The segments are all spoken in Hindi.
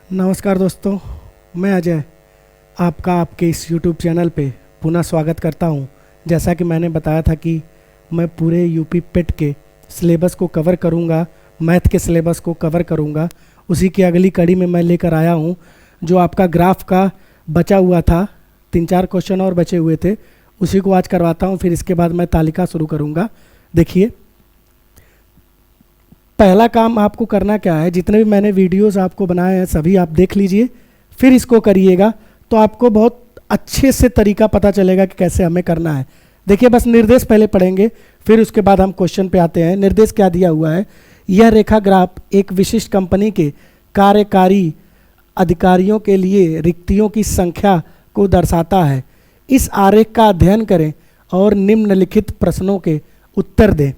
नमस्कार दोस्तों, मैं अजय आपका आपके इस YouTube चैनल पे पुनः स्वागत करता हूं। जैसा कि मैंने बताया था कि मैं पूरे यूपी पेट के सिलेबस को कवर करूंगा, मैथ के सिलेबस को कवर करूंगा। उसी की अगली कड़ी में मैं लेकर आया हूं जो आपका ग्राफ का बचा हुआ था, 3-4 क्वेश्चन और बचे हुए थे, उसी को आज करवाता हूं। फिर इसके बाद मैं तालिका शुरू करूंगा। देखिए, पहला काम आपको करना क्या है, जितने भी मैंने वीडियोस आपको बनाए हैं सभी आप देख लीजिए, फिर इसको करिएगा तो आपको बहुत अच्छे से तरीका पता चलेगा कि कैसे हमें करना है। देखिए, बस निर्देश पहले पढ़ेंगे, फिर उसके बाद हम क्वेश्चन पे आते हैं। निर्देश क्या दिया हुआ है, यह रेखा ग्राफ एक विशिष्ट कंपनी के कार्यकारी अधिकारियों के लिए रिक्तियों की संख्या को दर्शाता है। इस आरेख का अध्ययन करें और निम्नलिखित प्रश्नों के उत्तर दें।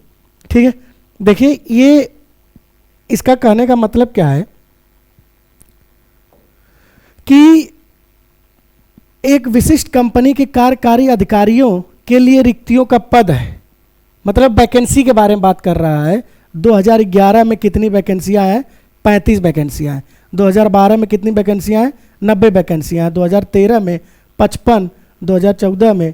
ठीक है, देखिए ये इसका कहने का मतलब क्या है कि एक विशिष्ट कंपनी के कार्यकारी अधिकारियों के लिए रिक्तियों का पद है, मतलब वैकेंसी के बारे में बात कर रहा है। 2011 में कितनी वैकेंसियां हैं? 35 वैकेंसियां हैं। 2012 में कितनी वैकेंसियां हैं? 90 वैकेंसियां हैं। 2013 में 55, 2014 में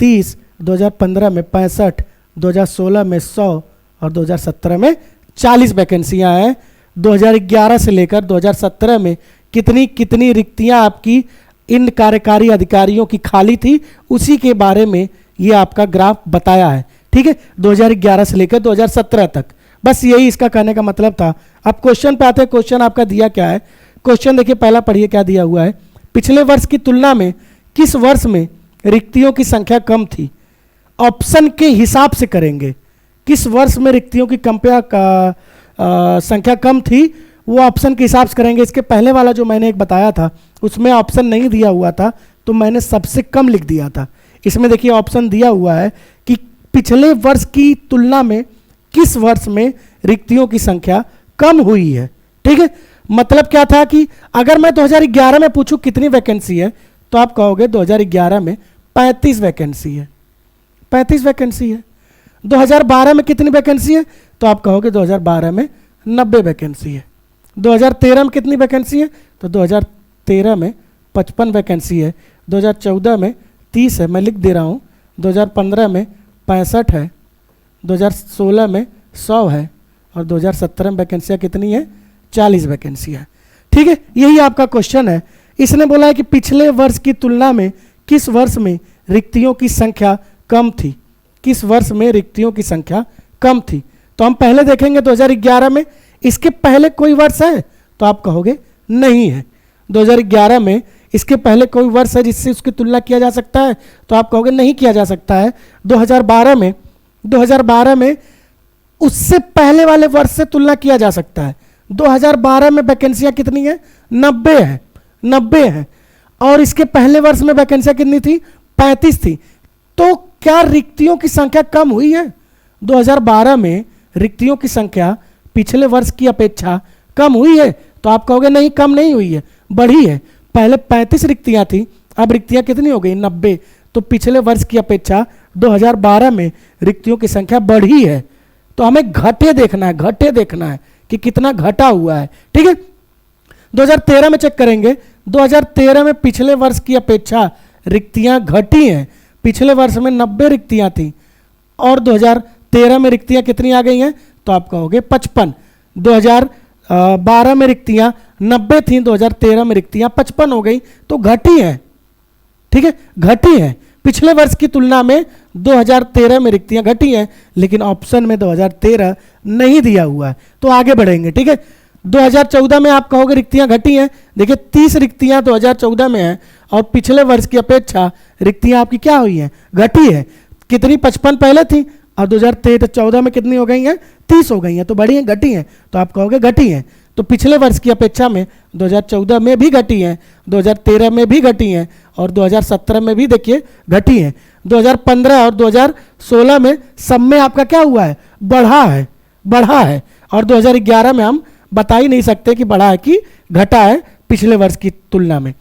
30, 2015 में 65, 2016 में 100 और 2017 में 40 वैकेंसियां हैं। 2011 से लेकर 2017 में कितनी कितनी रिक्तियां आपकी इन कार्यकारी अधिकारियों की खाली थी, उसी के बारे में ये आपका ग्राफ बताया है। ठीक है, 2011 से लेकर 2017 तक, बस यही इसका कहने का मतलब था। अब क्वेश्चन पे आते हैं। क्वेश्चन आपका दिया क्या है? क्वेश्चन देखिए, पहला पढ़िए क्या दिया हुआ है। पिछले वर्ष की तुलना में किस वर्ष में रिक्तियों की संख्या कम थी? ऑप्शन के हिसाब से करेंगे। किस वर्ष में रिक्तियों की संख्या कम थी, वो ऑप्शन के हिसाब से करेंगे। इसके पहले वाला जो मैंने एक बताया था उसमें ऑप्शन नहीं दिया हुआ था, तो मैंने सबसे कम लिख दिया था। इसमें देखिए ऑप्शन दिया हुआ है कि पिछले वर्ष की तुलना में किस वर्ष में रिक्तियों की संख्या कम हुई है। ठीक है, मतलब क्या था कि अगर मैं 2011 में पूछूं कितनी वैकेंसी है, तो आप कहोगे 2011 में 35 वैकेंसी है। 35 वैकेंसी है। 2012 में कितनी वैकेंसी है, तो आप कहोगे 2012 में 90 वैकेंसी है। 2013 में कितनी वैकेंसी है, तो 2013 में 55 वैकेंसी है। 2014 में 30 है, मैं लिख दे रहा हूँ। 2015 में 65 है। 2016 में 100 है और 2017 में वैकेंसियाँ कितनी है? 40 वैकेंसियाँ। ठीक है, यही आपका क्वेश्चन है। इसने बोला है कि पिछले वर्ष की तुलना में किस वर्ष में रिक्तियों की संख्या कम थी। किस वर्ष में रिक्तियों की संख्या कम थी, तो हम पहले देखेंगे 2011 में। इसके पहले कोई वर्ष है, तो आप कहोगे नहीं है। 2011 में इसके पहले कोई वर्ष है जिससे उसकी तुलना किया जा सकता है, तो आप कहोगे नहीं किया जा सकता है। 2012 में उससे पहले वाले वर्ष से तुलना किया जा सकता है। 2012 में वैकेंसियां कितनी है? 90 है। 90 है। और इसके पहले वर्ष में वैकेंसियां कितनी थी? 35 थी। तो क्या रिक्तियों की संख्या कम हुई है? 2012 में रिक्तियों की संख्या पिछले वर्ष की अपेक्षा कम हुई है, तो आप कहोगे नहीं, कम नहीं हुई है, बढ़ी है। पहले 35 रिक्तियां थी, अब रिक्तियां कितनी हो गई? 90। तो पिछले वर्ष की अपेक्षा 2012 में रिक्तियों की संख्या बढ़ी है। तो हमें घटे देखना है, घटे देखना है कि कितना घटा हुआ है। ठीक है, 2013 में चेक करेंगे। 2013 में पिछले वर्ष की अपेक्षा रिक्तियां घटी हैं। पिछले वर्ष में 90 रिक्तियां थी और 2013 में रिक्तियां कितनी आ गई हैं, तो आप कहोगे 55। 2012 में रिक्तियां 90 थी, 2013 में रिक्तियां 55 हो गई, तो घटी हैं। ठीक है, घटी हैं। पिछले वर्ष की तुलना में 2013 में रिक्तियां घटी हैं, लेकिन ऑप्शन में 2013 नहीं दिया हुआ है, तो आगे बढ़ेंगे। ठीक है, 2014 में आप कहोगे रिक्तियां घटी हैं। देखिए 30 रिक्तियां 2014 में हैं और पिछले वर्ष की अपेक्षा रिक्तियां आपकी क्या हुई हैं? घटी है। कितनी? 55 पहले थी और 2014 में कितनी हो गई हैं? 30 हो गई हैं। तो बढ़ी हैं, घटी हैं, तो आप कहोगे घटी हैं। तो पिछले वर्ष की अपेक्षा में 2014 में भी घटी हैं, 2013 में भी घटी हैं और 2017 में भी देखिए घटी हैं। 2015 और 2016 में सब में आपका क्या हुआ है? बढ़ा है, बढ़ा है। और 2011 में हम बता ही नहीं सकते कि बढ़ा है कि घटा है पिछले वर्ष की तुलना में।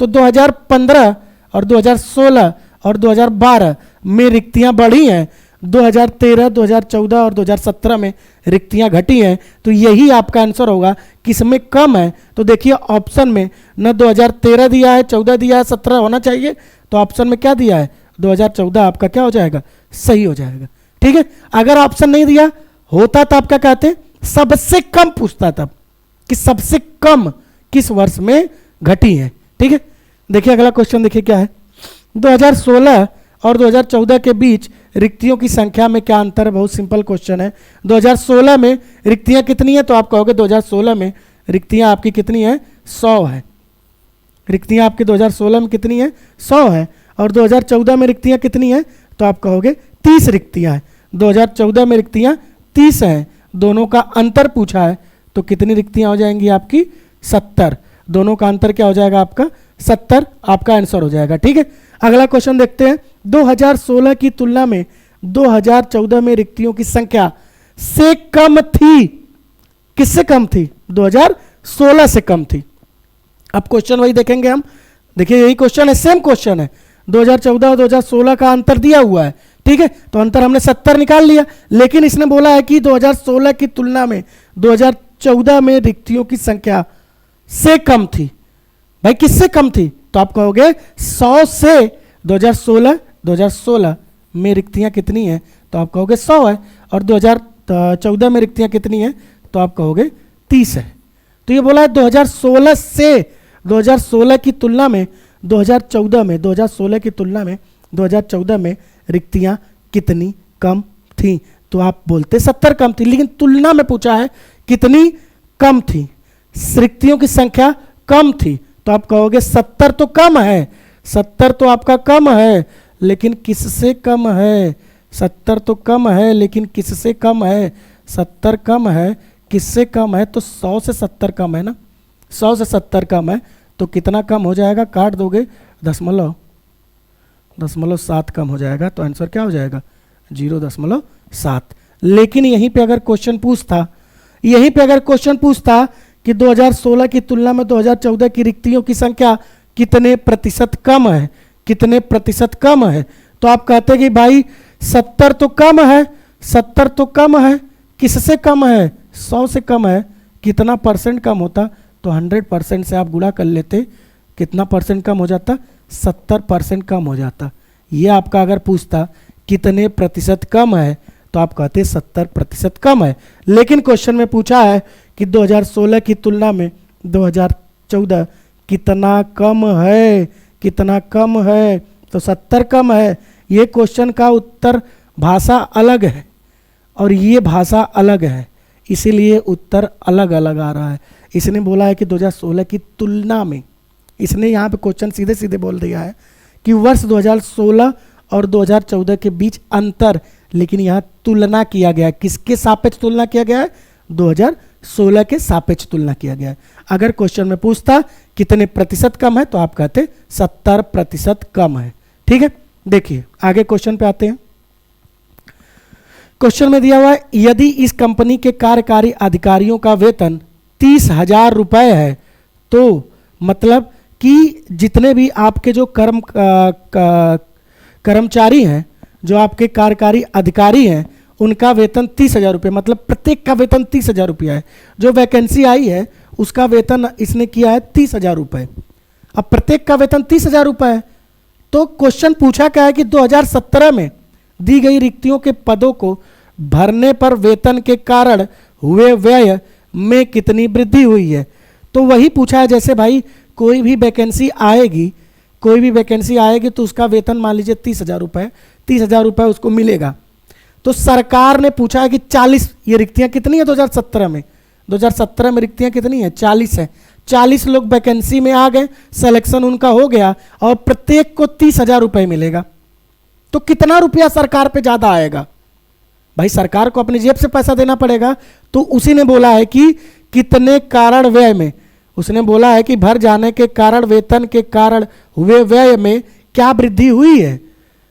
तो 2015 और 2016 और 2012 में रिक्तियां बढ़ी हैं। 2013, 2014 और 2017 में रिक्तियां घटी हैं, तो यही आपका आंसर होगा। किसमें कम है? तो देखिए ऑप्शन में न 2013 दिया है, 14 दिया है, 17 होना चाहिए, तो ऑप्शन में क्या दिया है? 2014 आपका क्या हो जाएगा? सही हो जाएगा। ठीक है, अगर ऑप्शन नहीं दिया होता तो आप क्या कहते? सबसे कम पूछता तब कि सबसे कम किस वर्ष में घटी है। ठीक है, देखिए अगला क्वेश्चन देखिए क्या है। 2016 और 2014 के बीच रिक्तियों की संख्या में क्या अंतर है? बहुत सिंपल क्वेश्चन है। 2016 में रिक्तियां कितनी है? तो आप कहोगे 2016 में रिक्तियां आपकी कितनी है? 100 है। रिक्तियां आपकी 2016 में कितनी है? 100 है। और 2014 में रिक्तियां कितनी है? तो आप कहोगे 30 रिक्तियां हैं। 2014 में रिक्तियां 30 हैं। दोनों का अंतर पूछा है, तो कितनी रिक्तियां हो जाएंगी आपकी? 70। दोनों का अंतर क्या हो जाएगा आपका? 70 आपका आंसर हो जाएगा। ठीक है, अगला क्वेश्चन देखते हैं। 2016 की तुलना में 2014 में रिक्तियों की संख्या से कम थी। किससे कम थी? 2016 से कम थी। अब क्वेश्चन वही देखेंगे हम। देखिए यही क्वेश्चन है, सेम क्वेश्चन है। 2014 और 2016 का अंतर दिया हुआ है। ठीक है, तो अंतर हमने 70 निकाल लिया, लेकिन इसने बोला है कि 2016 की तुलना में 2014 में रिक्तियों की संख्या से कम थी। भाई किससे कम थी? तो आप कहोगे 100 से। 2016 में रिक्तियां कितनी हैं? तो आप कहोगे 100 है। और 2014 में रिक्तियां कितनी हैं? तो आप कहोगे 30 है। तो ये बोला है 2016 से 2016 की तुलना में 2016 की तुलना में 2014 में रिक्तियां कितनी कम थी? तो आप बोलते 70 कम थी, लेकिन तुलना में पूछा है कितनी कम थी। रिक्तियों की संख्या कम थी, तो आप कहोगे 70 तो कम है। 70 तो आपका कम है, लेकिन किससे कम है? 70 तो कम है, लेकिन किससे कम है? 70 कम है, किससे कम है? तो 100 से 70 कम है ना। 100 से 70 कम है, तो कितना कम हो जाएगा? काट दोगे 0.7 कम हो जाएगा, तो आंसर क्या हो जाएगा? 0.7। लेकिन यहीं पे अगर क्वेश्चन पूछता कि 2016 की तुलना में 2014 की रिक्तियों की संख्या कितने प्रतिशत कम है, कितने प्रतिशत कम है, तो आप कहते कि भाई 70 तो कम है। 70 तो कम है, किससे कम है? 100 से कम है। कितना परसेंट कम होता? तो 100% से आप गुणा कर लेते, कितना परसेंट कम हो जाता? 70% कम हो जाता। ये आपका अगर पूछता कितने प्रतिशत कम है, तो आप कहते 70% कम है। लेकिन क्वेश्चन में पूछा है कि 2016 की तुलना में 2014 कितना कम है, कितना कम है? तो 70 कम है। ये क्वेश्चन का उत्तर भाषा अलग है और ये भाषा अलग है, इसीलिए उत्तर अलग अलग आ रहा है। इसने बोला है कि 2016 की तुलना में, इसने यहाँ पे क्वेश्चन सीधे सीधे बोल दिया है कि वर्ष 2016 और 2014 के बीच अंतर, लेकिन यहाँ तुलना किया गया है। किसके सापेक्ष तुलना किया गया है? 2016 के सापेक्ष तुलना किया गया है। अगर क्वेश्चन में पूछता कितने प्रतिशत कम है, तो आप कहते 70% कम है। ठीक है, देखिए आगे क्वेश्चन पे आते हैं। क्वेश्चन में दिया हुआ है यदि इस कंपनी के कार्यकारी अधिकारियों का वेतन 30,000 रुपए है, तो मतलब कि जितने भी आपके जो कर्मचारी हैं, जो आपके कार्यकारी अधिकारी हैं, उनका वेतन 30,000 रुपये, मतलब प्रत्येक का वेतन 30,000 रुपया है। जो वैकेंसी आई है उसका वेतन इसने किया है 30,000 रुपये। अब प्रत्येक का वेतन 30,000 रुपये है, तो क्वेश्चन पूछा क्या है कि 2017 में दी गई रिक्तियों के पदों को भरने पर वेतन के कारण हुए व्यय में कितनी वृद्धि हुई है। तो वही पूछा है, जैसे भाई कोई भी वैकेंसी आएगी, तो उसका वेतन मान लीजिए 30,000 रुपये, 30,000 रुपये उसको मिलेगा। तो सरकार ने पूछा है कि 40, ये रिक्तियां कितनी है 2017 में? 2017 में रिक्तियां कितनी है? 40 है। 40 लोग वैकेंसी में आ गए, सिलेक्शन उनका हो गया और प्रत्येक को 30,000 रुपये मिलेगा। तो कितना रुपया सरकार पे ज्यादा आएगा? भाई सरकार को अपनी जेब से पैसा देना पड़ेगा। तो उसी ने बोला है कि कितने कारण व्यय में, उसने बोला है कि भर जाने के कारण वेतन के कारण हुए व्यय में क्या वृद्धि हुई है,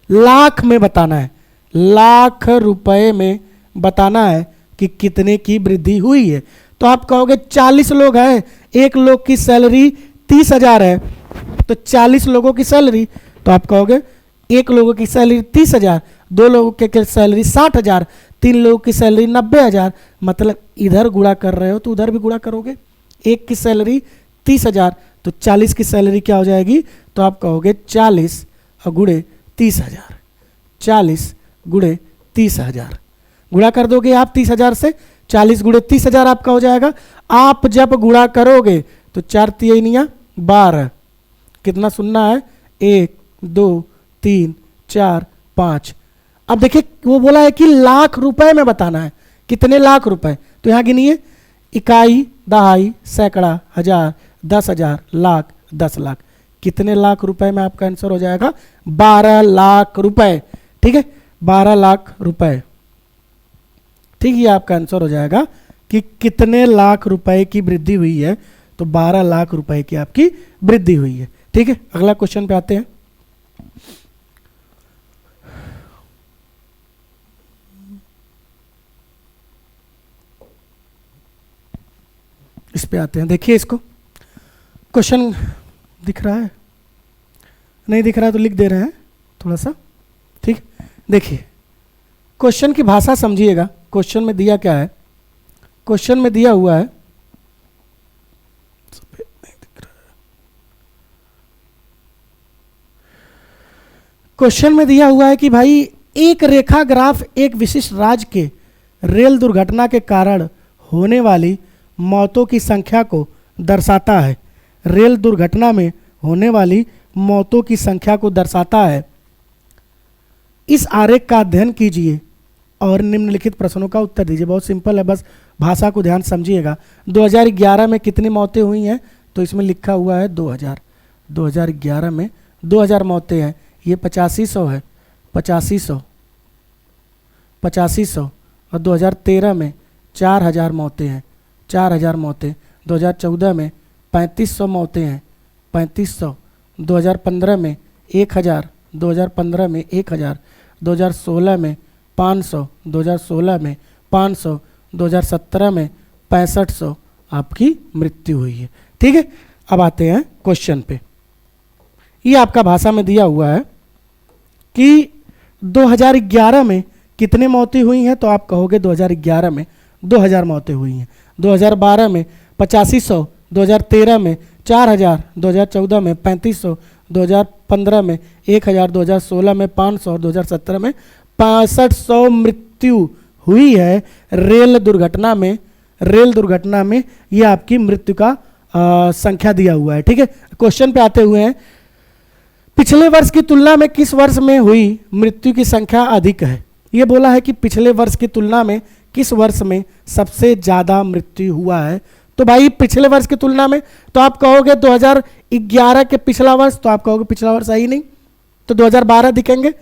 लाख में बताना है, लाख रुपए में बताना है कि कितने की वृद्धि हुई है। तो आप कहोगे 40 लोग हैं, एक लोग की सैलरी 30,000 है, तो 40 लोगों की सैलरी, तो आप कहोगे एक लोगों की सैलरी 30,000, 2 लोगों की सैलरी 60,000, 3 लोगों की सैलरी 90,000। मतलब इधर गुणा कर रहे हो तो उधर भी गुणा करोगे। एक की सैलरी 30,000 तो 40 की सैलरी क्या हो जाएगी, तो आप कहोगे 40 गुणे 30,000, 40 गुणे 30,000। गुणा कर दोगे आप 30,000 से, 40 गुणे 30,000 आपका हो जाएगा। आप जब गुणा करोगे तो 4 तिया 12, कितना सुनना है, 1 2 3 4 5। अब देखिए वो बोला है कि लाख रुपए में बताना है, कितने लाख रुपए, तो यहां गिनिए, इकाई, दहाई, सैकड़ा, हजार, 10,000, लाख, 10 लाख। कितने लाख रुपए में आपका आंसर हो जाएगा, 12 लाख रुपए। ठीक है, 12 लाख रुपए। ठीक, ये आपका आंसर हो जाएगा कि कितने लाख रुपए की वृद्धि हुई है, तो 12 लाख रुपए की आपकी वृद्धि हुई है। ठीक है, अगला क्वेश्चन पे आते हैं। इस पे आते हैं, देखिए इसको, क्वेश्चन दिख रहा है, नहीं दिख रहा है तो लिख दे रहे हैं थोड़ा सा। ठीक, देखिए क्वेश्चन की भाषा समझिएगा। क्वेश्चन में दिया क्या है, क्वेश्चन में दिया हुआ है, क्वेश्चन में दिया हुआ है कि भाई एक रेखा ग्राफ एक विशिष्ट राज्य के रेल दुर्घटना के कारण होने वाली मौतों की संख्या को दर्शाता है। रेल दुर्घटना में होने वाली मौतों की संख्या को दर्शाता है। इस आरेख का अध्ययन कीजिए और निम्नलिखित प्रश्नों का उत्तर दीजिए। बहुत सिंपल है, बस भाषा को ध्यान समझिएगा। 2011 में कितनी मौतें हुई हैं, तो इसमें लिखा हुआ है 2000। 2011 में 2000 मौतें हैं, ये 8500 है, 8500, 8500। और 2013 में 4000 मौतें हैं, 4000 मौतें। 2014 में 3500 मौतें हैं, 3500। 2015 में 1000, 2015 में 1000। 2016 में 500, 2016 में 500। 2017 में 6500 आपकी मृत्यु हुई है। ठीक है, अब आते हैं क्वेश्चन पे। ये आपका भाषा में दिया हुआ है कि 2011 में कितने मौतें हुई हैं, तो आप कहोगे 2011 में 2000 मौतें हुई हैं। 2012 में 8500, 2013 में 4000, 2014 में 3500, 2015 में 1000, 2016 में 500 और 2017 में 6500 मृत्यु हुई है रेल दुर्घटना में। रेल दुर्घटना में ये आपकी मृत्यु का संख्या दिया हुआ है। ठीक है, क्वेश्चन पे आते हुए हैं, पिछले वर्ष की तुलना में किस वर्ष में हुई मृत्यु की संख्या अधिक है। ये बोला है कि पिछले वर्ष की तुलना में किस वर्ष में सबसे ज़्यादा मृत्यु हुआ है। तो भाई पिछले वर्ष की तुलना में, तो आप कहोगे 2011 के पिछला वर्ष, तो आप कहोगे पिछला वर्ष सही नहीं, तो 2012 दिखेंगे।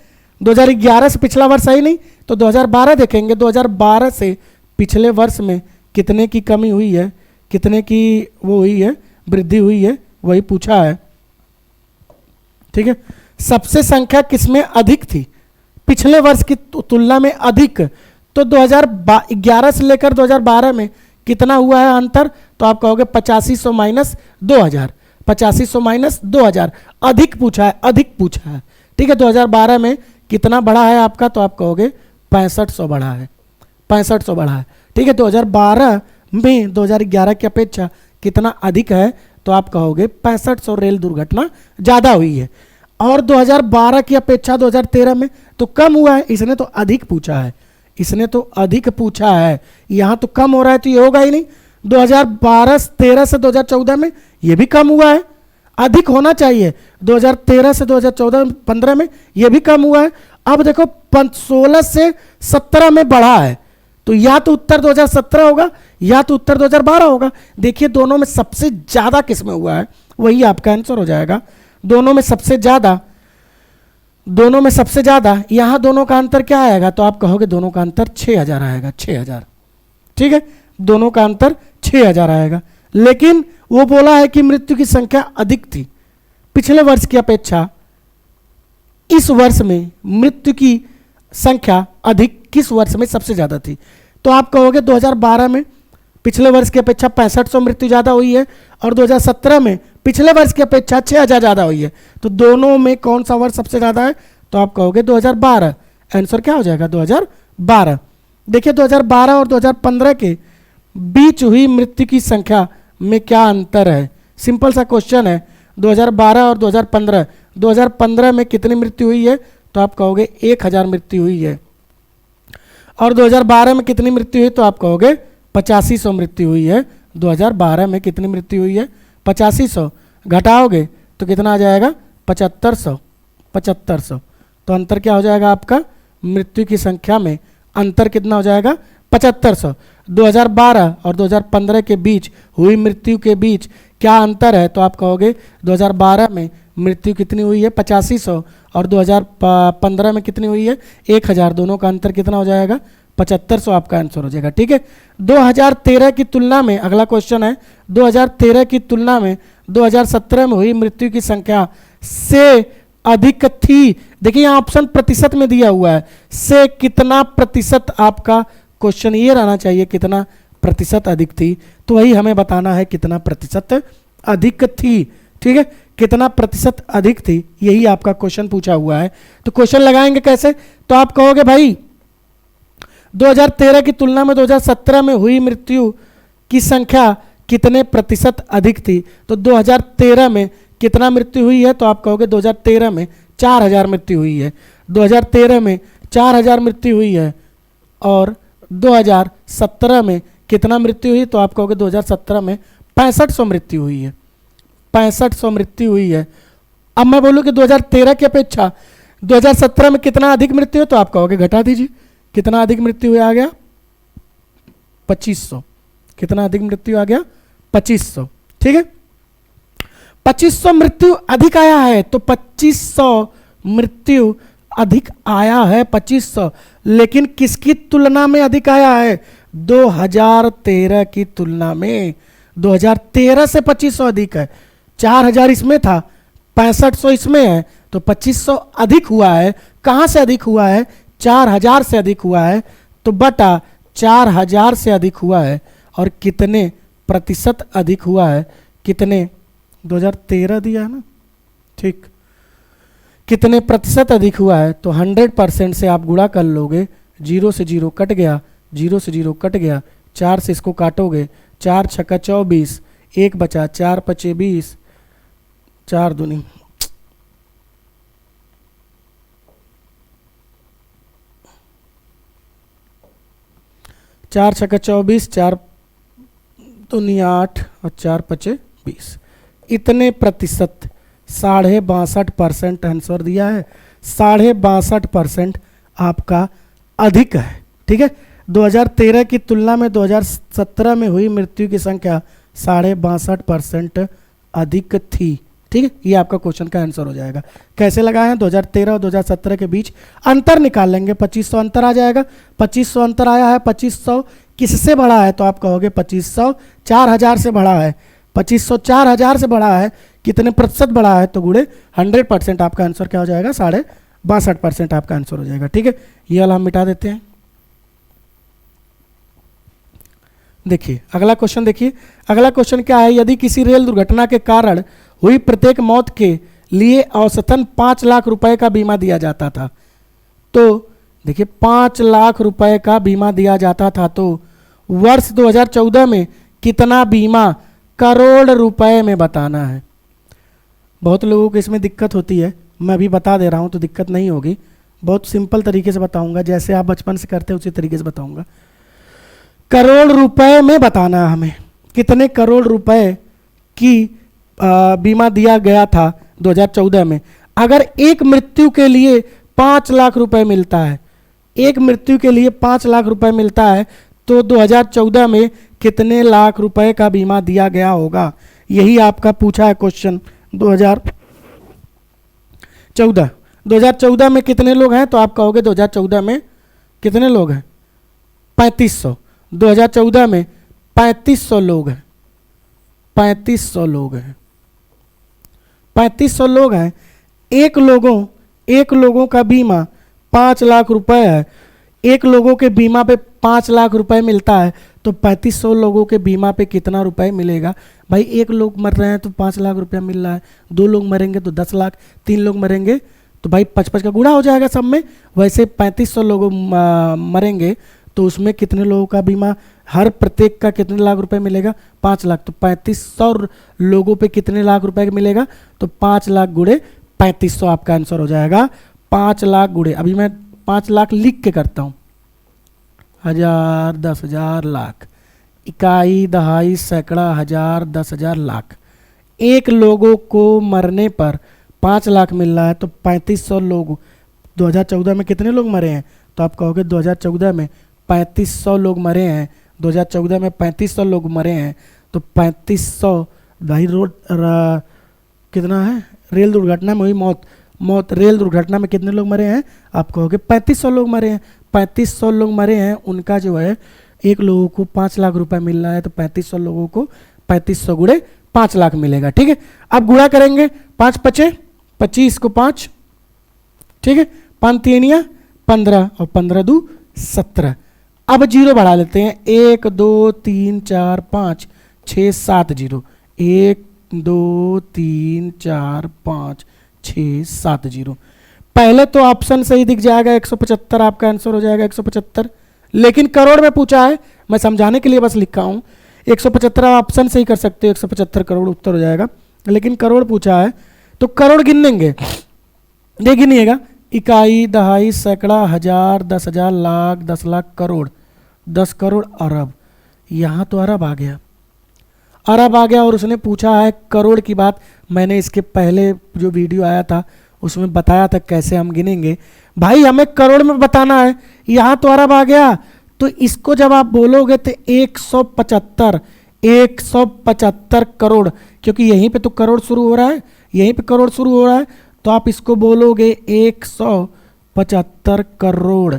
2011 से पिछला वर्ष सही नहीं, तो 2012 देखेंगे। 2012 से पिछले वर्ष में कितने की कमी हुई है, कितने की वो हुई है, वृद्धि हुई है, वही पूछा है। ठीक है, सबसे संख्या किसमें अधिक थी, पिछले वर्ष की तुलना में अधिक, तो 2011 से लेकर 2012 में कितना हुआ है अंतर, तो आप कहोगे 8500 माइनस 2000, 8500 माइनस 2000। अधिक पूछा है, अधिक पूछा है। ठीक है, 2012 में कितना बढ़ा है आपका, तो आप कहोगे 6500 बढ़ा है, 6500 बढ़ा है। ठीक है, 2012 में 2011 की अपेक्षा कितना अधिक है, तो आप कहोगे 6500 रेल दुर्घटना ज़्यादा हुई है। और 2012 की अपेक्षा 2013 में तो कम हुआ है, इसने तो अधिक पूछा है, इसने तो अधिक पूछा है। यहाँ तो कम हो रहा है, तो ये होगा ही नहीं। 2012-13 से 2014 में ये भी कम हुआ है, अधिक होना चाहिए। 2013 से 2014-15 में ये भी कम हुआ है। अब देखो 16 से 17 में बढ़ा है, तो या तो उत्तर 2017 होगा या तो उत्तर 2012 होगा। देखिए दोनों में सबसे ज्यादा किसमें हुआ है, वही आपका आंसर हो जाएगा। दोनों में सबसे ज्यादा, दोनों में सबसे ज्यादा, यहां दोनों का अंतर क्या आएगा, तो आप कहोगे दोनों का अंतर 6000 आएगा, 6000। ठीक है, दोनों का अंतर 6000 आएगा। लेकिन वो बोला है कि मृत्यु की संख्या अधिक थी पिछले वर्ष की अपेक्षा। इस वर्ष में मृत्यु की संख्या अधिक किस वर्ष में सबसे ज्यादा थी, तो आप कहोगे 2012 में पिछले वर्ष की अपेक्षा 6500 मृत्यु ज्यादा हुई है, और 2017 में पिछले वर्ष की अपेक्षा 6000 ज्यादा हुई है। तो दोनों में कौन सा वर्ष सबसे ज्यादा है, तो आप कहोगे 2012। आंसर क्या हो जाएगा 2012। देखिए 2012 और 2015 के बीच हुई मृत्यु की संख्या में क्या अंतर है। सिंपल सा क्वेश्चन है, 2012 और 2015, 2015 में कितनी मृत्यु हुई है तो आप कहोगे 1000 मृत्यु हुई है, और 2012 में कितनी मृत्यु हुई तो आप कहोगे 8500 मृत्यु हुई है। 2012 में कितनी मृत्यु हुई है 8500, घटाओगे तो कितना आ जाएगा 7500। तो अंतर क्या हो जाएगा आपका, मृत्यु की संख्या में अंतर कितना हो जाएगा 7500। 2012 और 2015 के बीच हुई मृत्यु के बीच क्या अंतर है तो आप कहोगे 2012 में मृत्यु कितनी हुई है 8500, और 2015 में कितनी हुई है 1000, दोनों का अंतर कितना हो जाएगा 7500 आपका आंसर हो जाएगा। ठीक है, 2013 की तुलना में, अगला क्वेश्चन है, 2013 की तुलना में 2017 में हुई मृत्यु की संख्या से अधिक थी। देखिए यहाँ ऑप्शन प्रतिशत में दिया हुआ है, से कितना प्रतिशत आपका क्वेश्चन ये रहना चाहिए, कितना प्रतिशत अधिक थी, तो वही हमें बताना है कितना प्रतिशत अधिक थी। ठीक है, कितना प्रतिशत अधिक थी, यही आपका क्वेश्चन पूछा हुआ है। तो क्वेश्चन लगाएंगे कैसे, तो आप कहोगे भाई 2013 की तुलना में 2017 में हुई मृत्यु की संख्या कितने प्रतिशत अधिक थी, तो 2013 में कितना मृत्यु हुई है तो आप कहोगे 2013 में 4000 मृत्यु हुई है। 2013 में 4000 मृत्यु हुई है, और 2017 में कितना मृत्यु हुई तो आप कहोगे 2017 में 6500 मृत्यु हुई है, 6500 मृत्यु हुई है। अब मैं बोलूँ कि 2013 की अपेक्षा 2017 में कितना अधिक मृत्यु है तो आप कहोगे घटा दीजिए, कितना अधिक मृत्यु आ गया 2500, कितना अधिक मृत्यु आ गया 2500। ठीक है, 2500 मृत्यु अधिक आया है, तो 2500 मृत्यु अधिक आया है 2500, लेकिन किसकी तुलना में अधिक आया है 2013 की तुलना में। 2013 से 2500 अधिक है, 4000 इसमें था, 6500 इसमें है, तो 2500 अधिक हुआ है। कहां से अधिक हुआ है, 4000 से अधिक हुआ है, तो बटा 4000 से अधिक हुआ है, और कितने प्रतिशत अधिक हुआ है, कितने 2013 दिया है ना, ठीक, कितने प्रतिशत अधिक हुआ है, तो 100% से आप गुणा कर लोगे, 0 से 0 कट गया, 0 से 0 कट गया, 4 से इसको काटोगे, 4 छक्का 24, 1 बचा, 4 पचे 20, 4 दूनी 4 छक्का 24, 4 दूनी 8 और 4 पचे 20, इतने प्रतिशत 62.5% आंसर दिया है, 62.5% आपका अधिक है। ठीक है, 2013 की तुलना में 2017 में हुई मृत्यु की संख्या 62.5% अधिक थी। ठीक है, ये आपका क्वेश्चन का आंसर हो जाएगा। कैसे लगाए हैं, 2013 और 2017 के बीच अंतर निकाल लेंगे, 2500 अंतर आ जाएगा, 2500 अंतर आया है, 2500 किससे बढ़ा है तो आप कहोगे 2500 4000 से बढ़ा है, 2500 4000 से बढ़ा है, कितने प्रतिशत बढ़ा है तो गुणे 100%, आपका आंसर क्या हो जाएगा 62.5% आपका आंसर हो जाएगा। ठीक है, ये वाला हम मिटा देते हैं। देखिए अगला क्वेश्चन, देखिए अगला क्वेश्चन क्या है, यदि किसी रेल दुर्घटना के कारण हुई प्रत्येक मौत के लिए औसतन 5 लाख रुपए का बीमा दिया जाता था, तो देखिए 5 लाख रुपए का बीमा दिया जाता था, तो वर्ष 2014 में कितना बीमा करोड़ रुपए में बताना है। बहुत लोगों को इसमें दिक्कत होती है, मैं अभी बता दे रहा हूं तो दिक्कत नहीं होगी, बहुत सिंपल तरीके से बताऊंगा, जैसे आप बचपन से करते हैं उसी तरीके से बताऊंगा। करोड़ रुपए में बताना है हमें, कितने करोड़ रुपए की बीमा दिया गया था 2014 में। अगर एक मृत्यु के लिए 5 लाख रुपए मिलता है, एक मृत्यु के लिए 5 लाख रुपए मिलता है, तो 2014 में कितने लाख रुपए का बीमा दिया गया होगा, यही आपका पूछा है क्वेश्चन। 2014 में कितने लोग हैं तो आप कहोगे 2014 में कितने लोग हैं 3500, 2014 में 3500 लोग हैं, 3500 लोग हैं, 3500 लोग हैं। एक लोगों का बीमा 5 लाख रुपए है, एक लोगों के बीमा पे 5 लाख रुपए मिलता है, तो 3500 लोगों के बीमा पे कितना रुपए मिलेगा भाई। एक लोग मर रहे हैं तो 5 लाख रुपया मिल रहा है, 2 लोग मरेंगे तो 10 लाख, 3 लोग मरेंगे तो भाई 5-5 का गुणा हो जाएगा सब में। वैसे 3500 लोग मरेंगे तो उसमें कितने लोगों का बीमा, हर प्रत्येक का कितने लाख रुपए मिलेगा, 5 लाख। तो 3500 लोगों पे कितने लाख रुपए मिलेगा, तो 5 लाख गुणे 3500 आपका आंसर हो जाएगा। 5 लाख गुणे, अभी मैं 5 लाख लिख के करता हूँ, 1000, 10,000, लाख, इकाई, दहाई, सैकड़ा, हजार, 10,000, लाख। एक लोगों को मरने पर 5 लाख मिल रहा है, तो 3500 लोग 2014 में कितने लोग मरे हैं, तो आप कहोगे 2014 में 3500 लोग मरे हैं। 2014 में 3500 लोग मरे हैं, तो 3500 भाई कितना है, रेल दुर्घटना में हुई मौत रेल दुर्घटना में कितने लोग मरे हैं, आप कहोगे 3500 लोग मरे हैं। 3500 लोग मरे हैं, उनका जो है एक लोगों को 5 लाख रुपए मिल रहा है, तो 3500 लोगों को 3500 गुणे 5 लाख मिलेगा। ठीक है, अब गुणा करेंगे, 5 पचे 25 को 5, ठीक है, 5 तीनिया 15 और 15 दू 17। अब जीरो बढ़ा लेते हैं, 1 2 3 4 5 6 7 जीरो, 1 2 3 4 5 6 7 जीरो। पहले तो ऑप्शन सही दिख जाएगा, 175 आपका आंसर हो जाएगा, 175। लेकिन करोड़ में पूछा है, मैं समझाने के लिए बस लिखा हूं। 175 ऑप्शन सही कर सकते हो, 175 करोड़ उत्तर हो जाएगा। लेकिन करोड़ पूछा है तो करोड़ गिनेंगे, ये गिनिएगा, इकाई, दहाई, सैकड़ा, हजार, 10,000, लाख, 10 लाख, करोड़, 10 करोड़, अरब। यहाँ तो अरब आ गया, अरब आ गया। और उसने पूछा है करोड़ की बात, मैंने इसके पहले जो वीडियो आया था उसमें बताया था कैसे हम गिनेंगे। भाई हमें करोड़ में बताना है, यहाँ तो अरब आ गया, तो इसको जब आप बोलोगे तो 175 करोड़, क्योंकि यहीं पे तो करोड़ शुरू हो रहा है, यहीं पे करोड़ शुरू हो रहा है, तो आप इसको बोलोगे 175 करोड़।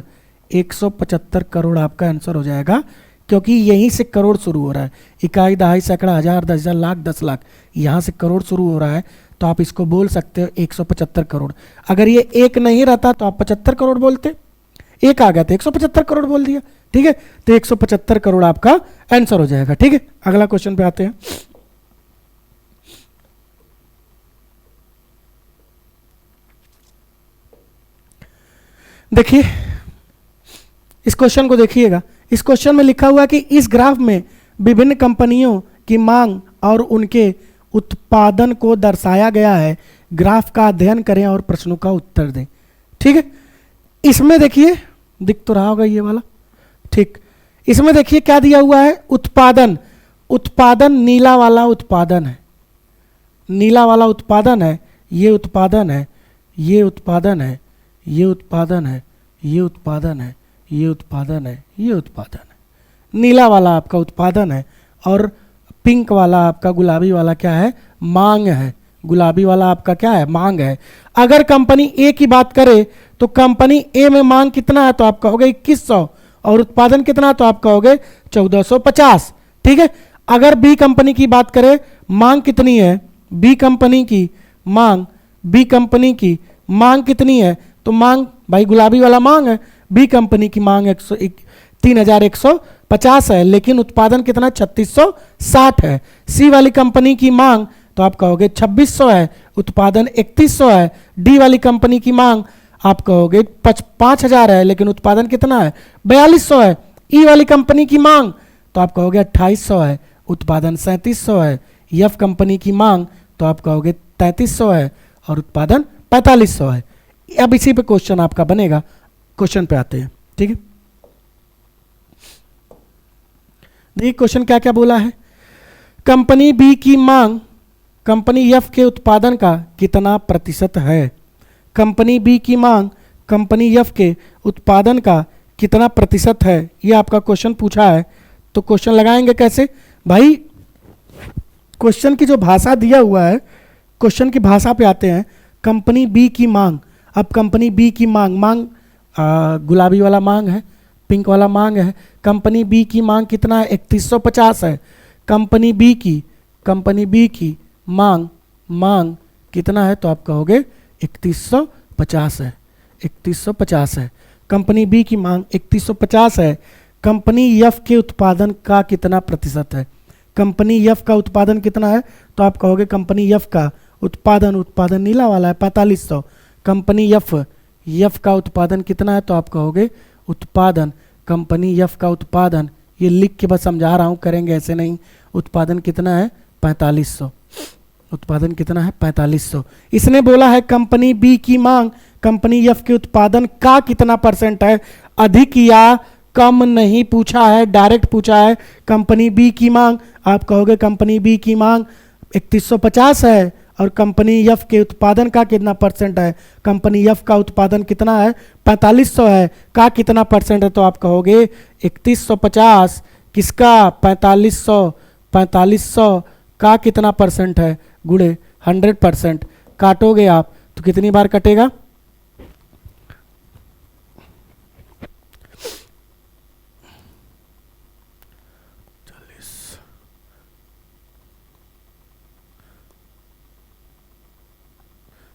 175 करोड़ आपका आंसर हो जाएगा, क्योंकि यहीं से करोड़ शुरू हो रहा है। इकाई, दहाई, सैकड़ा, हजार, 10,000, लाख, 10 लाख, यहाँ से करोड़ शुरू हो रहा है, तो आप इसको बोल सकते हो 175 करोड़। अगर ये एक नहीं रहता तो आप 75 करोड़ बोलते, एक आ गया तो 175 करोड़ बोल दिया। ठीक है, तो 175 करोड़ आपका आंसर हो जाएगा। ठीक है, अगला क्वेश्चन पे आते हैं। देखिए इस क्वेश्चन को देखिएगा। इस क्वेश्चन में लिखा हुआ है कि इस ग्राफ में विभिन्न कंपनियों की मांग और उनके उत्पादन को दर्शाया गया है। ग्राफ का अध्ययन करें और प्रश्नों का उत्तर दें। ठीक है, इसमें देखिए, दिख तो रहा होगा ये वाला, ठीक। इसमें देखिए क्या दिया हुआ है, उत्पादन। उत्पादन नीला वाला उत्पादन है, नीला वाला उत्पादन है, ये उत्पादन है, ये उत्पादन है, ये उत्पादन है, ये उत्पादन है, ये उत्पादन है, ये उत्पादन है। नीला वाला आपका उत्पादन है और पिंक वाला आपका, गुलाबी वाला क्या है, मांग है। गुलाबी वाला आपका क्या है, मांग है। अगर कंपनी ए की बात करें तो कंपनी ए में मांग कितना है, तो आप कहोगे 2100, और उत्पादन कितना है, तो आप कहोगे 1450। ठीक है, अगर बी कंपनी की बात करें, मांग कितनी है, बी कंपनी की मांग, बी कंपनी की मांग कितनी है, तो मांग भाई गुलाबी वाला मांग है, बी कंपनी की मांग 3150 है, लेकिन उत्पादन कितना 3660 है। सी वाली कंपनी की मांग तो आप कहोगे 2600 है, उत्पादन 3100 है। डी वाली कंपनी की मांग आप कहोगे 5000 है, लेकिन उत्पादन कितना है 4200 है। ई वाली कंपनी की मांग तो आप कहोगे 2800 है, उत्पादन 3700 है। एफ कंपनी की मांग तो आप कहोगे 3300 है और उत्पादन 4500 है। अब इसी पे क्वेश्चन आपका बनेगा। क्वेश्चन पे आते हैं। ठीक है, देखिए क्वेश्चन क्या क्या बोला है। कंपनी बी की मांग कंपनी एफ के उत्पादन का कितना प्रतिशत है। कंपनी बी की मांग कंपनी एफ के उत्पादन का कितना प्रतिशत है, ये आपका क्वेश्चन पूछा है। तो क्वेश्चन लगाएंगे कैसे भाई, क्वेश्चन की जो भाषा दिया हुआ है, क्वेश्चन की भाषा पे आते हैं। कंपनी बी की मांग, अब कंपनी बी की मांग, मांग गुलाबी वाला मांग है, पिंक वाला मांग है। कंपनी बी की मांग कितना है, 3150 है। कंपनी बी की मांग कितना है, तो आप कहोगे 3150 है, 3150 है। कंपनी बी की मांग 3150 है। कंपनी एफ के उत्पादन का कितना प्रतिशत है, कंपनी एफ का उत्पादन कितना है, तो आप कहोगे कंपनी एफ का उत्पादन नीला वाला है 4500, कंपनी यफ, यफ का उत्पादन कितना है, तो आप कहोगे उत्पादन, कंपनी यफ का उत्पादन, ये लिख के बस समझा रहा हूँ, करेंगे ऐसे नहीं। उत्पादन कितना है, 4500। उत्पादन कितना है, 4500। इसने बोला है कंपनी बी की मांग कंपनी एफ के उत्पादन का कितना परसेंट है, अधिक या कम नहीं पूछा है, डायरेक्ट पूछा है। कंपनी बी की मांग, आप कहोगे कंपनी बी की मांग 3150 है और कंपनी एफ के उत्पादन का कितना परसेंट है, कंपनी एफ का उत्पादन कितना है, 4500 है, का कितना परसेंट है, तो आप कहोगे 3150 किसका, 4500, 4500 का कितना परसेंट है, गुणे 100%। काटोगे आप तो कितनी बार कटेगा,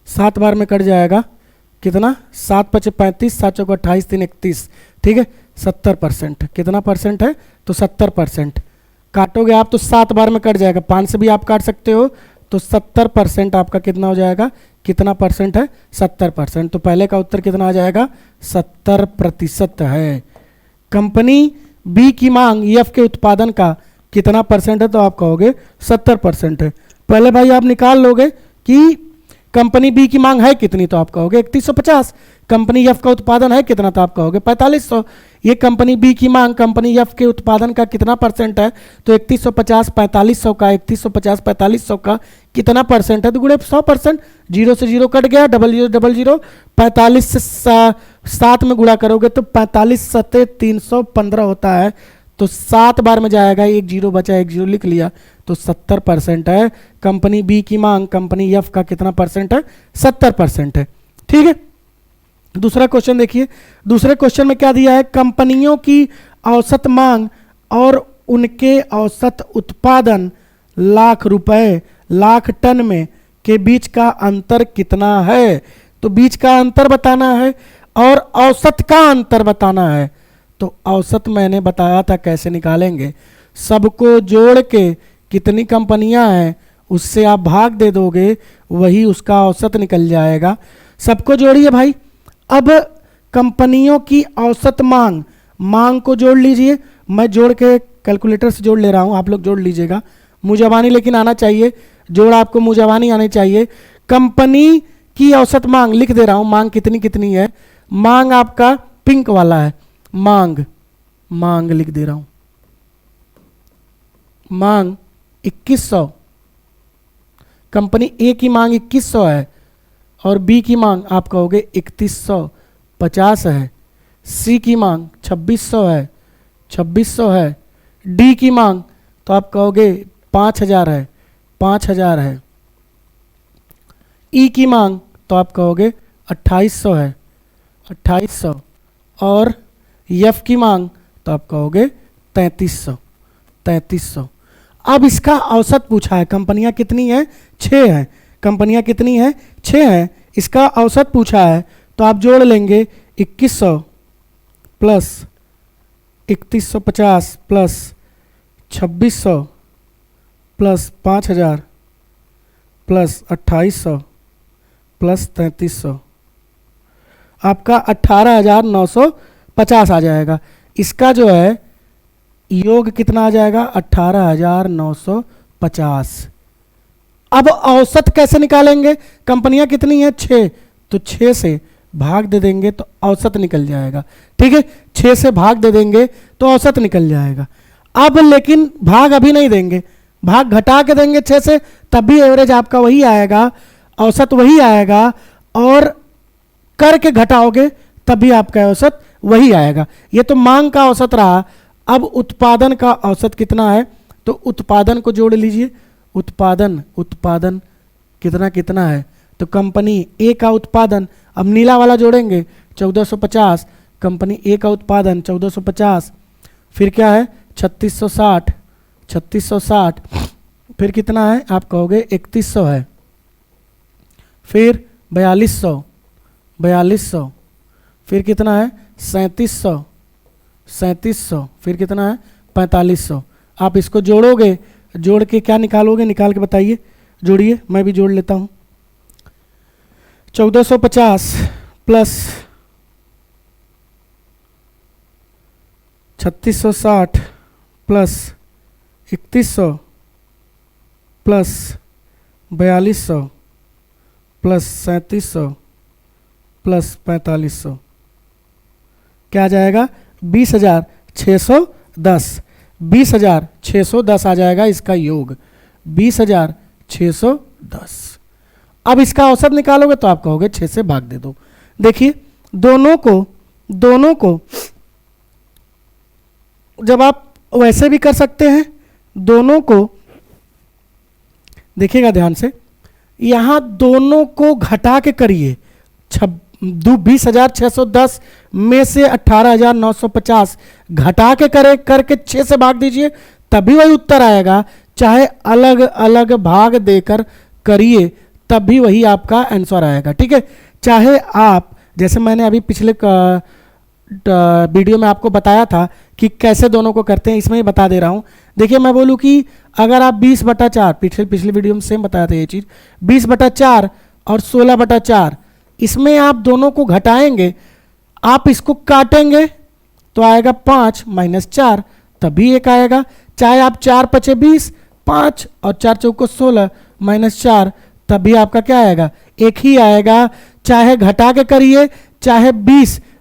7 बार में कट जाएगा। कितना, 7 × 5 = 35, 7 × 28, 3 × 31, ठीक है, 70%। कितना परसेंट है, तो 70%। काटोगे आप तो 7 बार में कट जाएगा, 5 से भी आप काट सकते हो, तो 70% आपका कितना हो जाएगा, कितना परसेंट है, 70%। तो पहले का उत्तर कितना आ जाएगा, 70% है। कंपनी बी की मांग एफ के उत्पादन का कितना परसेंट है, तो आप कहोगे 70% है। पहले भाई आप निकाल लोगे कि कंपनी बी की मांग है कितनी, तो आप कहोगे 3150। कंपनी एफ का उत्पादन है कितना, तो आप कहोगे 4500। ये कंपनी बी की मांग कंपनी एफ के उत्पादन का कितना परसेंट है, तो 3150 4500 का, 3150 4500 का कितना परसेंट है, तो गुणे 100%। 0 से 0 कट गया, 0000, 45 से 7 में गुणा करोगे तो 45 सत्ते 315 होता है, तो 7 बार में जाएगा, 1 0 बचा, 1 0 लिख लिया, तो 70% है। कंपनी बी की मांग कंपनी एफ का कितना परसेंट है, 70% है, ठीक है। दूसरा क्वेश्चन देखिए, दूसरे क्वेश्चन में क्या दिया है, कंपनियों की औसत मांग और उनके औसत उत्पादन लाख रुपए लाख टन में के बीच का अंतर कितना है, तो बीच का अंतर बताना है और औसत का अंतर बताना है। तो औसत मैंने बताया था कैसे निकालेंगे, सबको जोड़ के कितनी कंपनियां हैं उससे आप भाग दे दोगे, वही उसका औसत निकल जाएगा। सबको जोड़िए भाई। अब कंपनियों की औसत मांग, मांग को जोड़ लीजिए, मैं जोड़ के कैलकुलेटर से जोड़ ले रहा हूं, आप लोग जोड़ लीजिएगा। मुंह लेकिन आना चाहिए, जोड़ आपको मुंह आनी चाहिए। कंपनी की औसत मांग लिख दे रहा हूं, मांग कितनी कितनी है, मांग आपका पिंक वाला है, मांग, मांग लिख दे रहा हूं, मांग 2100। कंपनी ए की मांग 2100 है और बी की मांग आप कहोगे 3150 है। सी की मांग 2600 है, 2600 है। डी की मांग तो आप कहोगे 5000 है, 5000 है। ई की मांग तो आप कहोगे 2800 है, 2800। और एफ की मांग तो आप कहोगे 3300, 3300। अब इसका औसत पूछा है, कंपनियां कितनी हैं, 6 हैं। कंपनियां कितनी हैं, 6 हैं। इसका औसत पूछा है तो आप जोड़ लेंगे 2100 plus 3150 plus 2600 plus 5000 plus 2800 plus 3300, आपका 18950 आ जाएगा। इसका जो है योग कितना आ जाएगा, 18950। अब औसत कैसे निकालेंगे, कंपनियां कितनी हैं, 6, तो 6 से भाग दे देंगे तो औसत निकल जाएगा, ठीक है। 6 से भाग दे देंगे तो औसत निकल जाएगा। अब लेकिन भाग अभी नहीं देंगे, भाग घटा के देंगे 6 से, तब भी एवरेज आपका वही आएगा, औसत वही आएगा, और करके घटाओगे तब भी आपका औसत वही आएगा। ये तो मांग का औसत रहा। अब उत्पादन का औसत कितना है, तो उत्पादन को जोड़ लीजिए। उत्पादन, उत्पादन कितना कितना है, तो कंपनी ए का उत्पादन, अब नीला वाला जोड़ेंगे 1450, कंपनी ए का उत्पादन 1450, फिर क्या है 3660, 3660, फिर कितना है आप कहोगे 3100 है, फिर 4200, 4200, फिर कितना है 3700, 3700, फिर कितना है 4500। आप इसको जोड़ोगे, जोड़ के क्या निकालोगे, निकाल के बताइए, जोड़िए, मैं भी जोड़ लेता हूँ। 1450 plus 3660 plus 3100 plus 4200 plus 3700 plus 4500 क्या आ जाएगा? 20,610। 20,610 आ जाएगा इसका योग, 20,610। अब इसका औसत निकालोगे तो आप कहोगे 6 से भाग दे दो। देखिए दोनों को जब आप वैसे भी कर सकते हैं, दोनों को देखिएगा ध्यान से, यहां दोनों को घटा के करिए। 20,610 में से 18,950 घटा के करके 6 से भाग दीजिए, तभी वही उत्तर आएगा। चाहे अलग अलग भाग देकर करिए तब भी वही आपका आंसर आएगा। ठीक है, चाहे आप, जैसे मैंने अभी पिछले वीडियो में आपको बताया था कि कैसे दोनों को करते हैं, इसमें ही बता दे रहा हूं। देखिए मैं बोलूं कि अगर आप 20/4, पिछले वीडियो में सेम बताया था ये चीज, 20/4 और 16/4, इसमें आप दोनों को घटाएंगे, आप इसको काटेंगे तो आएगा 5 - 4, तभी एक आएगा। चाहे आप 4 × 5 = 20, 5 और 4 × 16 - 4, तभी आपका क्या आएगा? एक ही आएगा। चाहे घटा के करिए, चाहे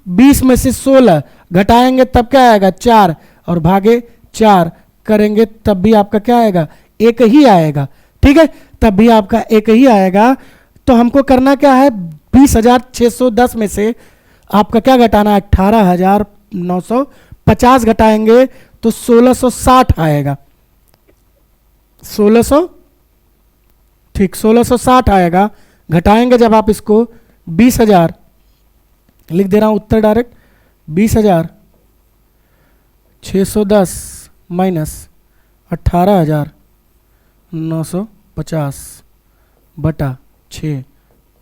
20 में से 16 घटाएंगे तब क्या आएगा? 4, और भागे 4 करेंगे तब भी आपका क्या आएगा? एक ही आएगा। ठीक है, तब भी आपका एक ही आएगा। तो हमको करना क्या है? 20,610 में से आपका क्या घटाना है? 18,950 घटाएंगे तो 1660 आएगा। 1660 आएगा। घटाएंगे जब आप इसको 20,000, लिख दे रहा हूं उत्तर डायरेक्ट, 20,610 माइनस 18,950 बटा 6,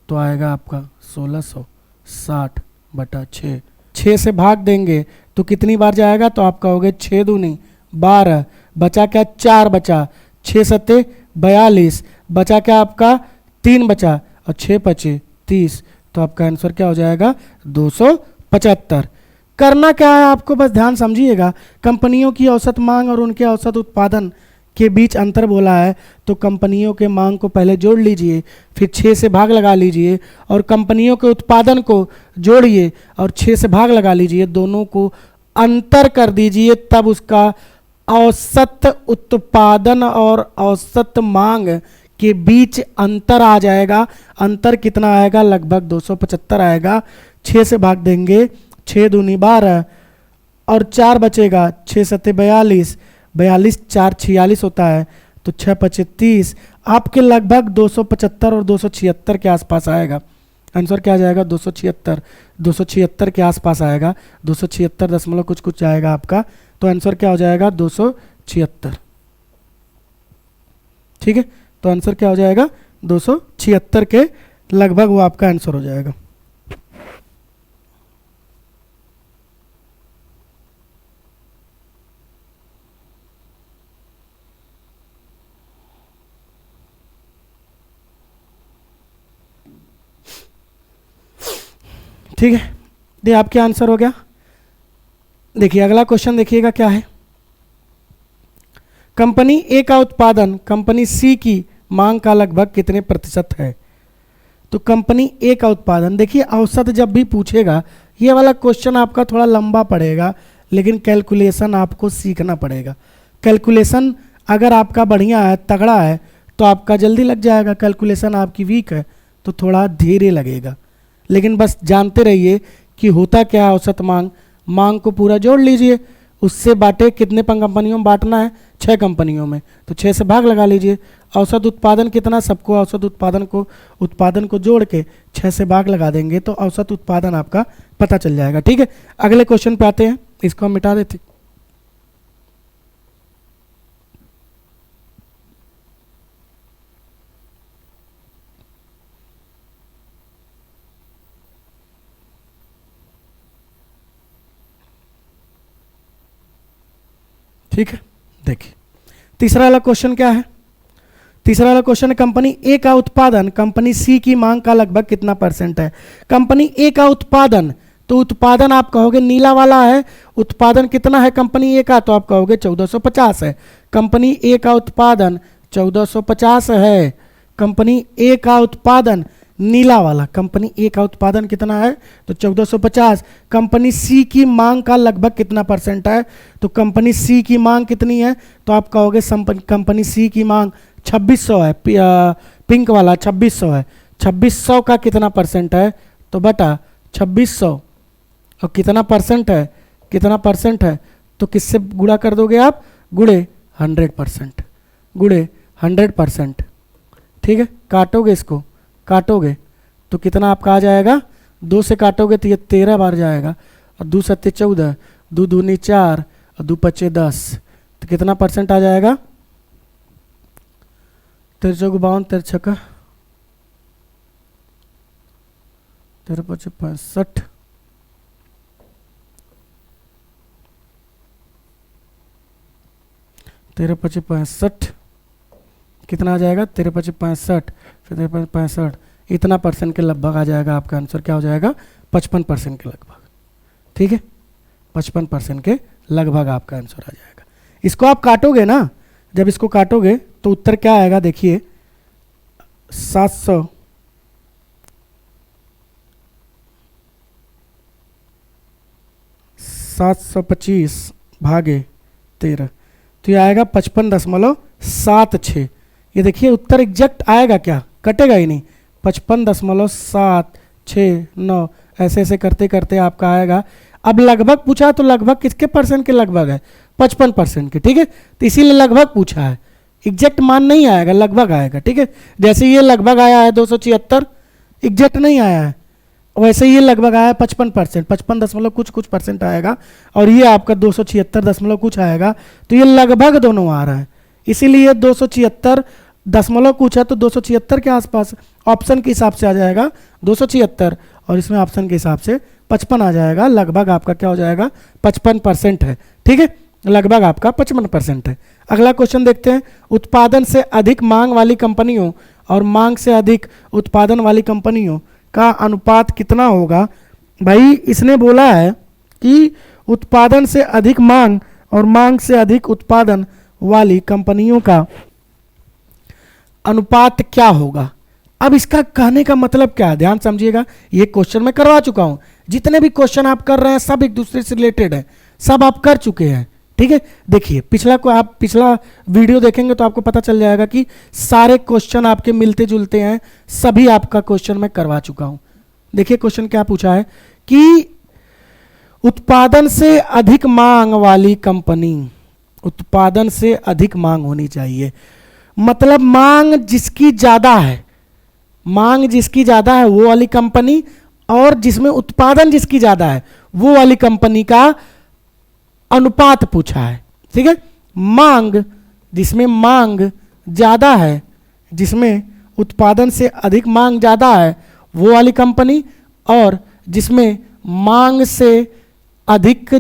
तो आएगा आपका 1660/6। 6 से भाग देंगे तो कितनी बार जाएगा? तो आपका हो गया 6 दूनी 12, बचा क्या? 4 बचा, 6 सत्ते 42, बचा क्या आपका? 3 बचा, और 6 × 5 = 30, तो आपका आंसर क्या हो जाएगा? 275। करना क्या है आपको, बस ध्यान समझिएगा। कंपनियों की औसत मांग और उनके औसत उत्पादन के बीच अंतर बोला है, तो कंपनियों के मांग को पहले जोड़ लीजिए, फिर 6 से भाग लगा लीजिए, और कंपनियों के उत्पादन को जोड़िए और 6 से भाग लगा लीजिए, दोनों को अंतर कर दीजिए, तब उसका औसत उत्पादन और औसत मांग के बीच अंतर आ जाएगा। अंतर कितना आएगा? लगभग 275 आएगा। 6 से भाग देंगे, 6 दूनी 12 और 4 बचेगा, 6 सत्ते 42, 42 4 46 होता है, तो 6 × 5 = 30। आपके लगभग 275 और 276 के आसपास आएगा। आंसर क्या आ जाएगा? 276 के आसपास आएगा। 276 दशमलव कुछ आएगा आपका, तो आंसर क्या हो जाएगा? 276। ठीक है, तो आंसर क्या हो जाएगा? 276 के लगभग वो आपका आंसर हो जाएगा। ठीक है, ये आपके आंसर हो गया। देखिए अगला क्वेश्चन देखिएगा क्या है। कंपनी ए का उत्पादन कंपनी सी की मांग का लगभग कितने प्रतिशत है? तो कंपनी ए का उत्पादन, देखिए औसत जब भी पूछेगा, ये वाला क्वेश्चन आपका थोड़ा लंबा पड़ेगा, लेकिन कैलकुलेशन आपको सीखना पड़ेगा। कैलकुलेशन अगर आपका बढ़िया है, तगड़ा है, तो आपका जल्दी लग जाएगा। कैलकुलेशन आपकी वीक है तो थोड़ा धीरे लगेगा, लेकिन बस जानते रहिए कि होता क्या है। औसत मांग को पूरा जोड़ लीजिए, उससे बांटे, कितने कंपनियों में बांटना है? 6 कंपनियों में, तो 6 से भाग लगा लीजिए। औसत उत्पादन कितना? सबको औसत उत्पादन को जोड़ के 6 से भाग लगा देंगे तो औसत उत्पादन आपका पता चल जाएगा। ठीक है, अगले क्वेश्चन पे आते हैं, इसको हम मिटा देते। ठीक है, देखिए तीसरा वाला क्वेश्चन क्या है। तीसरा वाला क्वेश्चन है, कंपनी ए का उत्पादन कंपनी सी की मांग का लगभग कितना % है। कंपनी ए का उत्पादन, तो उत्पादन आप कहोगे नीला वाला है, उत्पादन कितना है कंपनी ए का, तो आप कहोगे 1450 है। कंपनी ए का उत्पादन 1450 है। कंपनी ए का उत्पादन नीला वाला, कंपनी ए का उत्पादन कितना है, तो 1450। कंपनी सी की मांग का लगभग कितना % है, तो कंपनी सी की मांग कितनी है, तो आप कहोगे कंपनी सी की मांग 2600 है। पिंक वाला 2600 है। 2600 का कितना % है, तो बटा 2600 और कितना % है, कितना % है, तो किससे गुणा कर दोगे आप, गुणे 100%, गुणे 100%। ठीक है, काटोगे इसको, काटोगे तो कितना आपका आ जाएगा, 2 से काटोगे तो ये 13 बार जाएगा, और 2 सत्ते 14, 2 दूनी 4 और 2 पच्चे 10, तो कितना % आ जाएगा, 13 चौक 52, 13 छक्का 13 पच्चे 65, 13 पच्चे 65, कितना आ जाएगा, 13 पच्चे 65, फिर 13 पच्चे 65, इतना % के लगभग आ जाएगा आपका आंसर। क्या हो जाएगा, 55% के लगभग। ठीक है, 55% के लगभग आपका आंसर आ जाएगा। इसको आप काटोगे ना, जब इसको काटोगे तो उत्तर क्या आएगा, देखिए 725 भागे 13, तो ये आएगा 55.76। ये देखिए उत्तर एग्जैक्ट आएगा क्या, कटेगा ही नहीं। 55.769 ऐसे ऐसे करते करते आपका आएगा। अब लगभग पूछा तो लगभग किसके % के लगभग है, 55% के। ठीक है, तो इसीलिए लगभग पूछा है, एग्जैक्ट मान नहीं आएगा, लगभग आएगा। ठीक है, जैसे ये लगभग आया है 276, एग्जैक्ट नहीं आया है, वैसे ये लगभग आया है 55%, 55 दशमलव कुछ कुछ % आएगा, और ये आपका 276 दशमलव कुछ आएगा, तो ये लगभग दोनों आ रहा है। इसीलिए 276 दशमलव कुछ है तो 276 के आसपास ऑप्शन के हिसाब से आ जाएगा 276, और इसमें ऑप्शन के हिसाब से 55 आ जाएगा। लगभग आपका क्या हो जाएगा, 55% है। ठीक है, लगभग आपका 55% है। अगला क्वेश्चन देखते हैं, उत्पादन से अधिक मांग वाली कंपनियों और मांग से अधिक उत्पादन वाली कंपनियों का अनुपात कितना होगा। भाई इसने बोला है कि उत्पादन से अधिक मांग और मांग से अधिक उत्पादन वाली कंपनियों का अनुपात क्या होगा। अब इसका कहने का मतलब क्या है, ध्यान समझिएगा, ये क्वेश्चन मैं करवा चुका हूं। जितने भी क्वेश्चन आप कर रहे हैं सब एक दूसरे से रिलेटेड है, सब आप कर चुके हैं। ठीक है, देखिए आप पिछला वीडियो देखेंगे तो आपको पता चल जाएगा कि सारे क्वेश्चन आपके मिलते जुलते हैं, सभी आपका क्वेश्चन मैं करवा चुका हूं। देखिए क्वेश्चन क्या पूछा है कि उत्पादन से अधिक मांग वाली कंपनी, उत्पादन से अधिक मांग होनी चाहिए, मतलब मांग जिसकी ज्यादा है, मांग जिसकी ज्यादा है वो वाली कंपनी, और जिसमें उत्पादन जिसकी ज्यादा है वो वाली कंपनी का अनुपात पूछा है। ठीक है, मांग जिसमें मांग ज्यादा है, जिसमें उत्पादन से अधिक मांग ज्यादा है वो वाली कंपनी, और जिसमें मांग से अधिक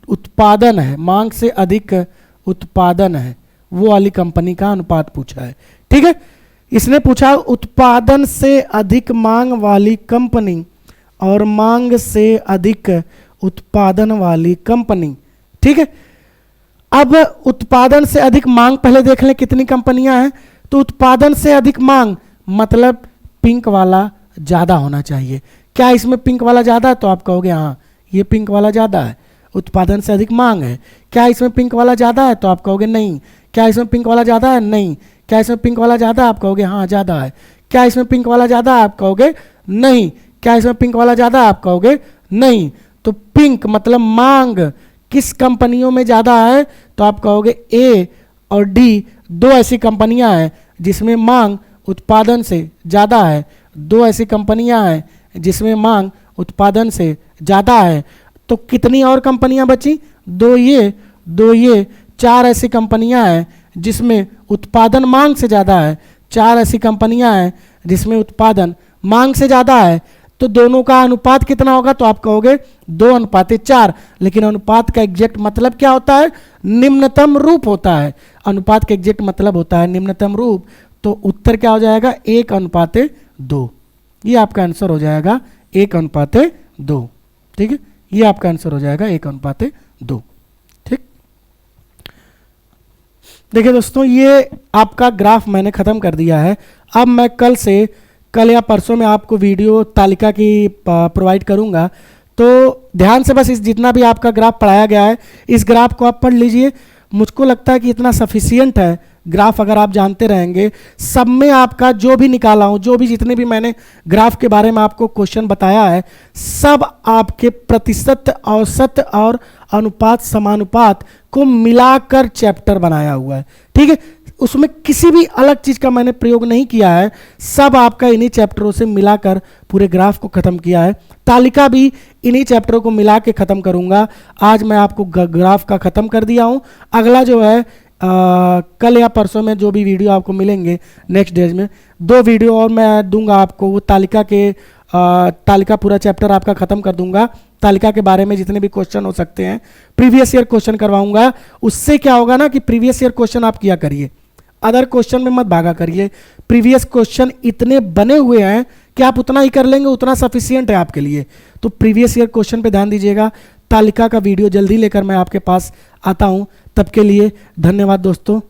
उत्पादन है, मांग से अधिक उत्पादन है वो वाली कंपनी का अनुपात पूछा है। ठीक है, इसने पूछा उत्पादन से अधिक मांग वाली कंपनी और मांग से अधिक उत्पादन वाली कंपनी। ठीक है, अब उत्पादन से अधिक मांग पहले देख लें कितनी कंपनियां हैं। तो उत्पादन से अधिक मांग मतलब पिंक वाला ज्यादा होना चाहिए। क्या इसमें पिंक वाला ज्यादा है, तो आप कहोगे हाँ ये पिंक वाला ज्यादा है, उत्पादन से अधिक मांग है। क्या इसमें पिंक वाला ज्यादा है, तो आप कहोगे नहीं। क्या इसमें पिंक वाला ज्यादा है, नहीं। क्या इसमें पिंक वाला ज्यादा है, आप कहोगे हाँ ज्यादा है। क्या इसमें पिंक वाला ज्यादा है, आप कहोगे नहीं। क्या इसमें पिंक वाला ज्यादा है, आप कहोगे नहीं। तो पिंक मतलब मांग किस कंपनियों में ज्यादा है, तो आप कहोगे ए और डी दो ऐसी कंपनियां हैं जिसमें मांग उत्पादन से ज्यादा है, दो ऐसी कंपनियां हैं जिसमें मांग उत्पादन से ज्यादा है। तो कितनी और कंपनियां बची, दो ये, चार ऐसी कंपनियां हैं जिसमें उत्पादन मांग से ज़्यादा है, चार ऐसी कंपनियां हैं जिसमें उत्पादन मांग से ज़्यादा है। तो दोनों का अनुपात कितना होगा, तो आप कहोगे 2:4। लेकिन अनुपात का एग्जैक्ट मतलब क्या होता है, निम्नतम रूप होता है। अनुपात का एग्जैक्ट मतलब होता है निम्नतम रूप। तो उत्तर क्या हो जाएगा, 1:2। ये आपका आंसर हो जाएगा 1:2। ठीक है, ये आपका आंसर हो जाएगा 1:2। ठीक, देखिए दोस्तों, ये आपका ग्राफ मैंने ख़त्म कर दिया है। अब मैं कल या परसों में आपको वीडियो तालिका की प्रोवाइड करूंगा, तो ध्यान से बस इस जितना भी आपका ग्राफ पढ़ाया गया है इस ग्राफ को आप पढ़ लीजिए। मुझको लगता है कि इतना सफिशियंट है ग्राफ, अगर आप जानते रहेंगे। सब में आपका जो भी निकाला हूं, जो भी जितने भी मैंने ग्राफ के बारे में आपको क्वेश्चन बताया है, सब आपके प्रतिशत, औसत और अनुपात, समानुपात को मिलाकर चैप्टर बनाया हुआ है। ठीक है, उसमें किसी भी अलग चीज का मैंने प्रयोग नहीं किया है, सब आपका इन्हीं चैप्टरों से मिलाकर पूरे ग्राफ को खत्म किया है। तालिका भी इन्हीं चैप्टरों को मिला के खत्म करूंगा। आज मैं आपको ग्राफ का खत्म कर दिया हूं। अगला जो है कल या परसों में जो भी वीडियो आपको मिलेंगे नेक्स्ट डेज में, 2 वीडियो और मैं दूंगा आपको। वो तालिका पूरा चैप्टर आपका खत्म कर दूंगा। तालिका के बारे में जितने भी क्वेश्चन हो सकते हैं प्रीवियस ईयर क्वेश्चन करवाऊंगा। उससे क्या होगा ना कि प्रीवियस ईयर क्वेश्चन आप किया करिए, अदर क्वेश्चन में मत भागा करिए। प्रीवियस क्वेश्चन इतने बने हुए हैं कि आप उतना ही कर लेंगे, उतना सफिशियंट है आपके लिए। तो प्रीवियस ईयर क्वेश्चन पे ध्यान दीजिएगा। तालिका का वीडियो जल्दी लेकर मैं आपके पास आता हूं। तब के लिए धन्यवाद दोस्तों।